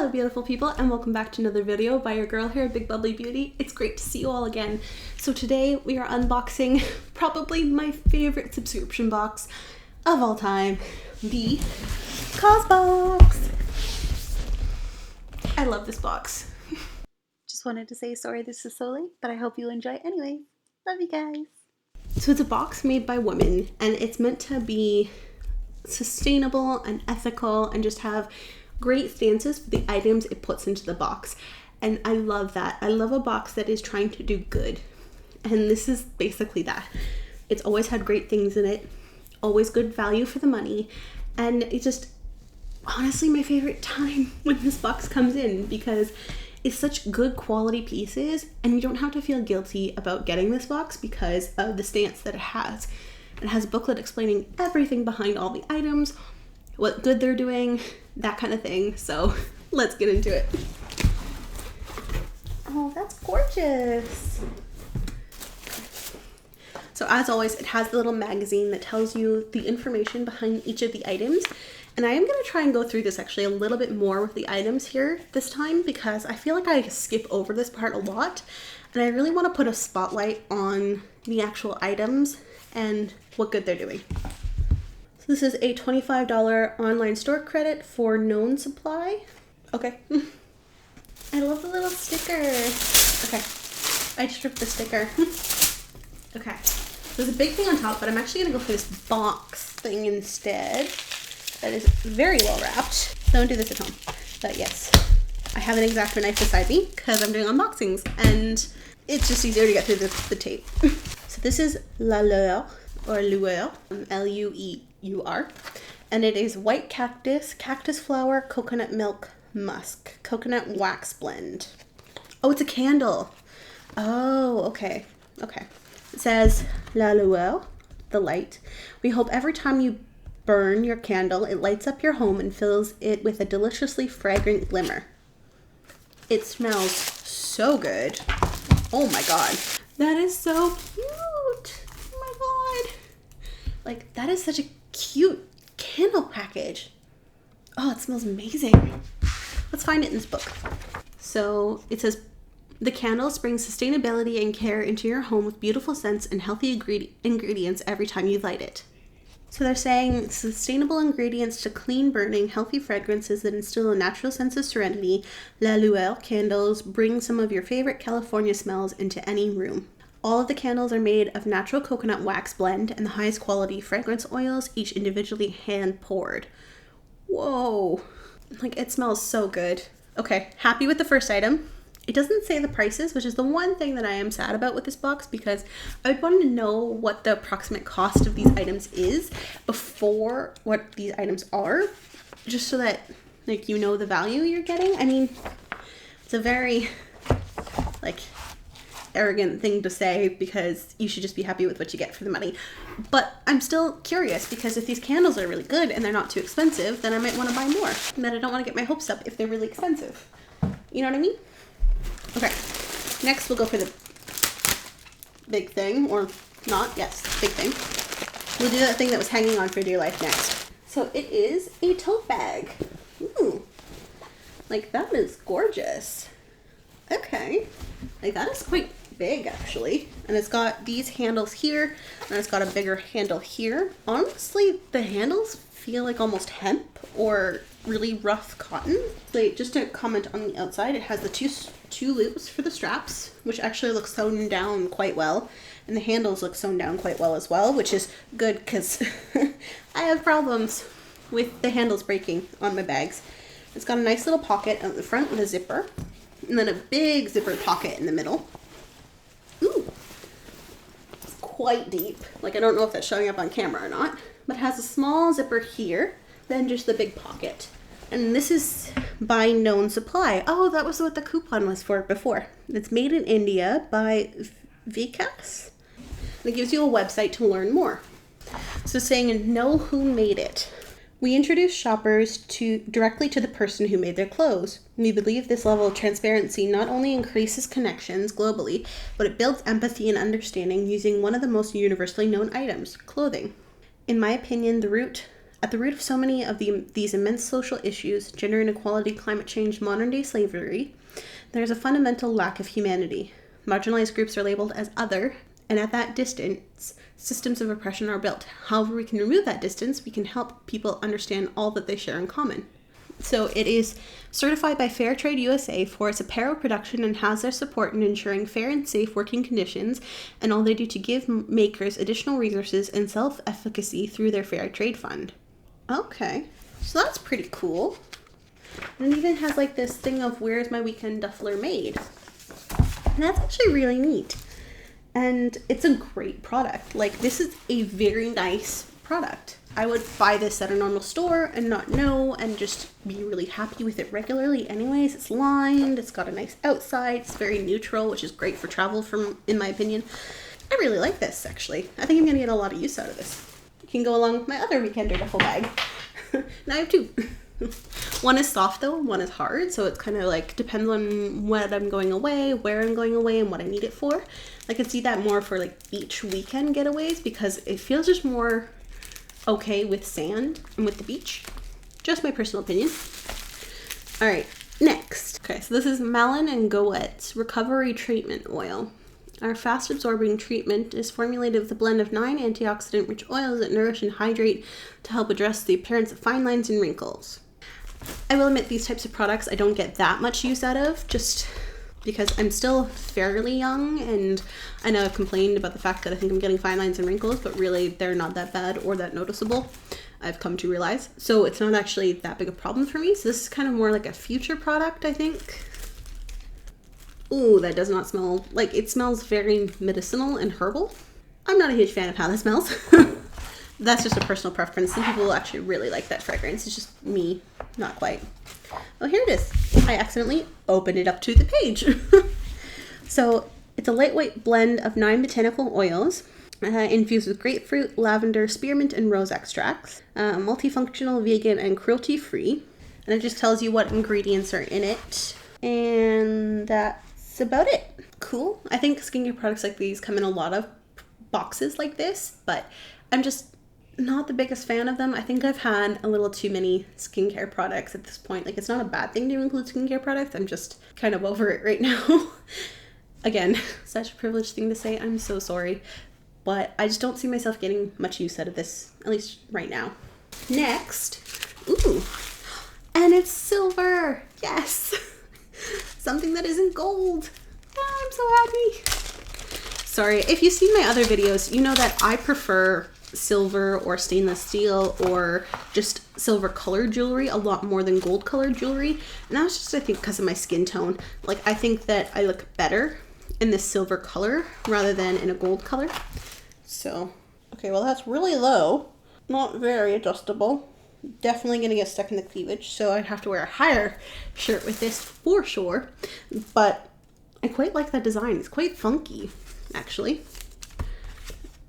Hello beautiful people, and welcome back to another video by your girl here, Big Bubbly Beauty. It's great to see you all again. So today we are unboxing probably my favorite subscription box of all time, the Causebox. I love this box. Just wanted to say sorry this is so late, but I hope you enjoy anyway. Love you guys. So it's a box made by women, and it's meant to be sustainable and ethical and just have great stances for the items it puts into the box. And I love that. I love a box that is trying to do good. And this is basically that. It's always had great things in it, always good value for the money. And it's just honestly my favorite time when this box comes in because it's such good quality pieces and you don't have to feel guilty about getting this box because of the stance that it has. It has a booklet explaining everything behind all the items, what good they're doing, that kind of thing. So let's get into it. Oh, that's gorgeous. So as always, it has the little magazine that tells you the information behind each of the items. And I am going to try and go through this actually a little bit more with the items here this time because I feel like I skip over this part a lot. And I really want to put a spotlight on the actual items and what good they're doing. So this is a $25 online store credit for known supply. Okay. I love the little sticker. Okay. I just ripped the sticker. Okay. There's a big thing on top, but I'm actually going to go for this box thing instead. That is very well wrapped. Don't do this at home. But yes, I have an X-Acto knife beside me because I'm doing unboxings and it's just easier to get through the tape. So this is La Lueur, or Lueur, L-U-E-U-R. And it is white cactus, cactus flower, coconut milk, musk, coconut wax blend. Oh, it's a candle. Oh, okay. Okay. It says La Lueur, the light. We hope every time you burn your candle, it lights up your home and fills it with a deliciously fragrant glimmer. It smells so good. Oh my god. That is so cute. Oh my god. Like, that is such a cute candle package. Oh, it smells amazing. Let's find it in this book. So it says, the candles bring sustainability and care into your home with beautiful scents and healthy ingredients every time you light it. So they're saying sustainable ingredients to clean burning, healthy fragrances that instill a natural sense of serenity. La Lueur candles bring some of your favorite California smells into any room. All of the candles are made of natural coconut wax blend and the highest quality fragrance oils, each individually hand poured. Whoa. Like, it smells so good. Okay, happy with the first item. It doesn't say the prices, which is the one thing that I am sad about with this box because I would want to know what the approximate cost of these items is before what these items are, just so that, like, you know the value you're getting. I mean, it's a very, like, arrogant thing to say because you should just be happy with what you get for the money. But I'm still curious because if these candles are really good and they're not too expensive, then I might want to buy more. But I don't want to get my hopes up if they're really expensive. You know what I mean? Okay, next we'll go for the big thing, or not, yes, big thing. We'll do that thing that was hanging on for dear life next. So it is a tote bag. Ooh, like that is gorgeous. Okay, like that is quite big actually. And it's got these handles here, and it's got a bigger handle here. Honestly, the handles feel like almost hemp or really rough cotton. Like, just to comment on the outside, it has the two loops for the straps, which actually look sewn down quite well, and the handles look sewn down quite well as well, which is good because I have problems with the handles breaking on my bags. It's got a nice little pocket at the front with a zipper, and then a big zipper pocket in the middle. Ooh, it's quite deep. Like, I don't know if that's showing up on camera or not, but it has a small zipper here, then just the big pocket. And this is by known supply. Oh, that was what the coupon was for before. It's made in India by Vikas. And it gives you a website to learn more. So saying know who made it. We introduce shoppers directly to the person who made their clothes. We believe this level of transparency not only increases connections globally, but it builds empathy and understanding using one of the most universally known items, clothing. In my opinion, the root At the root of so many of these immense social issues, gender inequality, climate change, modern-day slavery, there's a fundamental lack of humanity. Marginalized groups are labeled as other, and at that distance, systems of oppression are built. However we can remove that distance, we can help people understand all that they share in common. So it is certified by Fair Trade USA for its apparel production and has their support in ensuring fair and safe working conditions and all they do to give makers additional resources and self-efficacy through their Fair Trade Fund. Okay, so that's pretty cool. And it even has like this thing of where's my weekend duffler made. And that's actually really neat. And it's a great product. Like, this is a very nice product. I would buy this at a normal store and not know and just be really happy with it regularly anyways. It's lined, it's got a nice outside, it's very neutral, which is great for travel in my opinion. I really like this actually. I think I'm gonna get a lot of use out of this. It can go along with my other weekender duffel bag. Now I have two. One is soft though, one is hard, so it's kind of like depends on when I'm going away, where I'm going away, and what I need it for. I could see that more for like beach weekend getaways because it feels just more okay with sand and with the beach. Just my personal opinion. All right, next. Okay, so this is Malin and Goet's Recovery Treatment Oil. Our fast absorbing treatment is formulated with a blend of 9 antioxidant rich oils that nourish and hydrate to help address the appearance of fine lines and wrinkles. I will admit these types of products I don't get that much use out of just because I'm still fairly young, and I know I've complained about the fact that I think I'm getting fine lines and wrinkles, but really they're not that bad or that noticeable, I've come to realize. So it's not actually that big a problem for me. So this is kind of more like a future product, I think. Ooh, that does not smell, like it smells very medicinal and herbal. I'm not a huge fan of how that smells. That's just a personal preference. Some people actually really like that fragrance. It's just me, not quite. Oh, here it is. I accidentally opened it up to the page. So it's a lightweight blend of 9 botanical oils infused with grapefruit, lavender, spearmint, and rose extracts. Multifunctional, vegan, and cruelty-free. And it just tells you what ingredients are in it. And that's about it. Cool. I think skincare products like these come in a lot of boxes like this, but I'm just not the biggest fan of them. I think I've had a little too many skincare products at this point. Like, it's not a bad thing to include skincare products. I'm just kind of over it right now. Again, such a privileged thing to say. I'm so sorry. But I just don't see myself getting much use out of this, at least right now. Next. Ooh. And it's silver. Yes. Something that isn't gold. I'm so happy. Sorry. If you've seen my other videos, you know that I prefer silver or stainless steel or just silver colored jewelry a lot more than gold colored jewelry, and that's just I think because of my skin tone. Like, I think that I look better in this silver color rather than in a gold color. So okay, well that's really low, not very adjustable, definitely gonna get stuck in the cleavage, so I'd have to wear a higher shirt with this for sure. But I quite like that design. It's quite funky actually.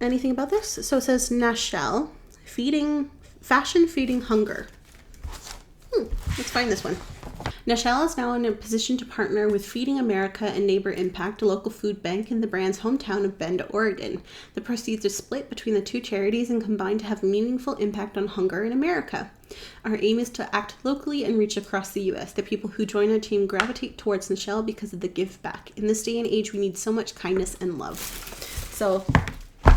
Anything about this? So it says Nashelle, fashion feeding hunger. Let's find this one. Nashelle is now in a position to partner with Feeding America and Neighbor Impact, a local food bank in the brand's hometown of Bend, Oregon. The proceeds are split between the two charities and combined to have a meaningful impact on hunger in America. Our aim is to act locally and reach across the U.S. The people who join our team gravitate towards Nashelle because of the give back. In this day and age, we need so much kindness and love. So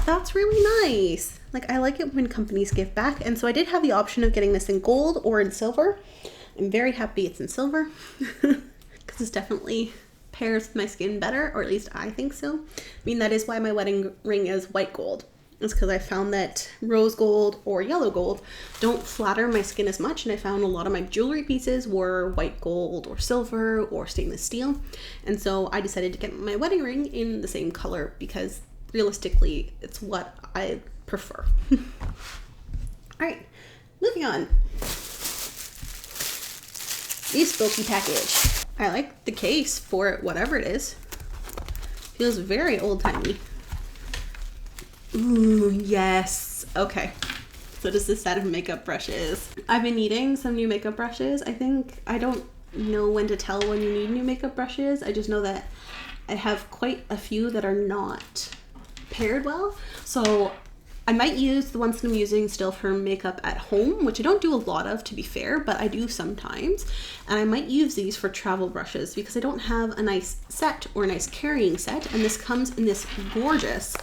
that's really nice. Like, I like it when companies give back. And so I did have the option of getting this in gold or in silver. I'm very happy it's in silver because this definitely pairs with my skin better, or at least I think so. I mean, that is why my wedding ring is white gold. It's because I found that rose gold or yellow gold don't flatter my skin as much, and I found a lot of my jewelry pieces were white gold or silver or stainless steel. And so I decided to get my wedding ring in the same color because realistically it's what I prefer. All right, moving on. Bespoke package. I like the case for it, whatever it is. Feels very old-timey. Ooh, yes. Okay. So this is a set of makeup brushes. I've been needing some new makeup brushes. I don't know when to tell when you need new makeup brushes. I just know that I have quite a few that are not paired well. So I might use the ones that I'm using still for makeup at home, which I don't do a lot of, to be fair, but I do sometimes. And I might use these for travel brushes because I don't have a nice set or a nice carrying set. And this comes in this gorgeous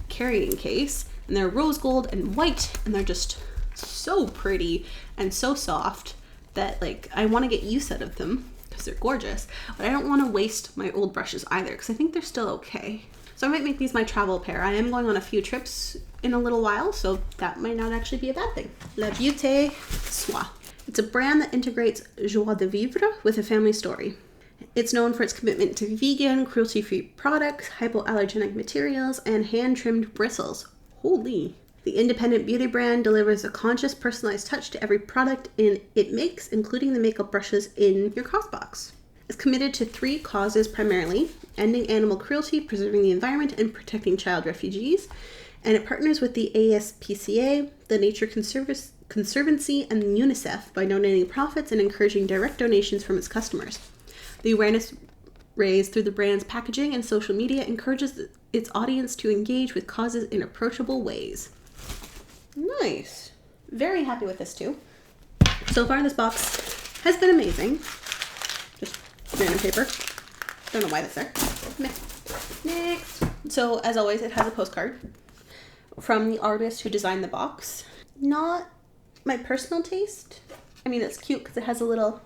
carrying case, and they're rose gold and white, and they're just so pretty and so soft that like I want to get use out of them because they're gorgeous, but I don't want to waste my old brushes either because I think they're still okay. So I might make these my travel pair. I am going on a few trips in a little while, so that might not actually be a bad thing. La Beauté Soie. It's a brand that integrates joie de vivre with a family story. It's known for its commitment to vegan, cruelty-free products, hypoallergenic materials, and hand-trimmed bristles. Holy. The independent beauty brand delivers a conscious, personalized touch to every product it makes, including the makeup brushes in your Causebox. It's committed to 3 causes primarily: ending animal cruelty, preserving the environment, and protecting child refugees. And it partners with the ASPCA, the Nature Conservancy, and UNICEF by donating profits and encouraging direct donations from its customers. The awareness raised through the brand's packaging and social media encourages its audience to engage with causes in approachable ways. Nice. Very happy with this too. So far this box has been amazing. Just random paper. Don't know why that's there. Next. So as always, it has a postcard from the artist who designed the box. Not my personal taste. I mean, it's cute because it has a little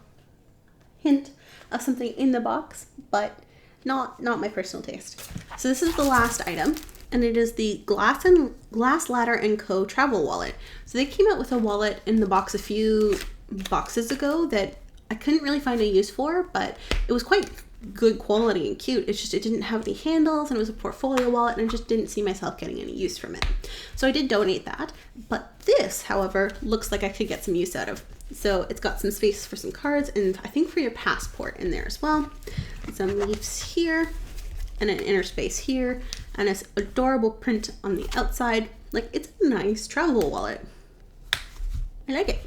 hint of something in the box, but not my personal taste. So this is the last item, and it is the Glass Ladder & Co. travel wallet. So they came out with a wallet in the box a few boxes ago that I couldn't really find a use for, but it was quite good quality and cute. It's just it didn't have any handles, and it was a portfolio wallet, and I just didn't see myself getting any use from it. So I did donate that, but this, however, looks like I could get some use out of. So it's got some space for some cards, and I think for your passport in there as well. Some leaves here, and an inner space here, and this adorable print on the outside. Like, it's a nice travel wallet. I like it.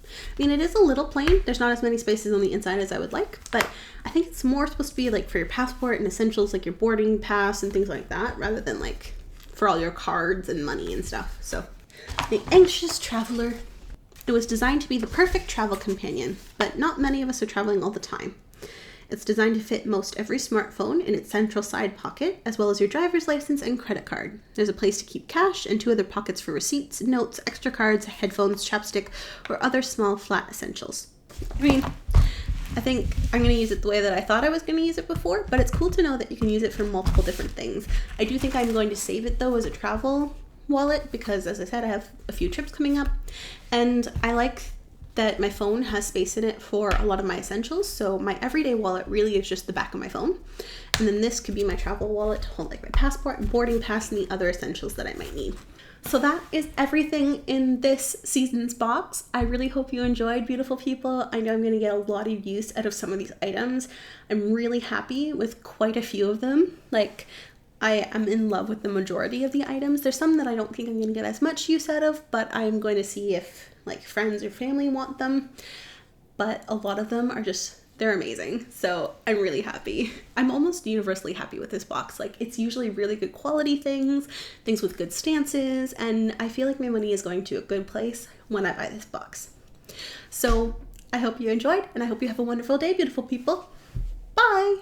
I mean, it is a little plain. There's not as many spaces on the inside as I would like, but I think it's more supposed to be like for your passport and essentials like your boarding pass and things like that, rather than like for all your cards and money and stuff. So, the Anxious Traveler. It was designed to be the perfect travel companion, but not many of us are traveling all the time. It's designed to fit most every smartphone in its central side pocket, as well as your driver's license and credit card. There's a place to keep cash and 2 other pockets for receipts, notes, extra cards, headphones, chapstick, or other small flat essentials. I mean, I think I'm going to use it the way that I thought I was going to use it before, but it's cool to know that you can use it for multiple different things. I do think I'm going to save it though as a travel wallet because, as I said, I have a few trips coming up, and I like that my phone has space in it for a lot of my essentials. So my everyday wallet really is just the back of my phone, and then this could be my travel wallet to hold like my passport and boarding pass and the other essentials that I might need. So that is everything in this season's box. I really hope you enjoyed, beautiful people. I know I'm going to get a lot of use out of some of these items. I'm really happy with quite a few of them. Like, I am in love with the majority of the items. There's some that I don't think I'm going to get as much use out of, but I'm going to see if like friends or family want them. But a lot of them are just, they're amazing. So I'm really happy. I'm almost universally happy with this box. Like, it's usually really good quality things with good stances, and I feel like my money is going to a good place when I buy this box. So I hope you enjoyed, and I hope you have a wonderful day, beautiful people. Bye!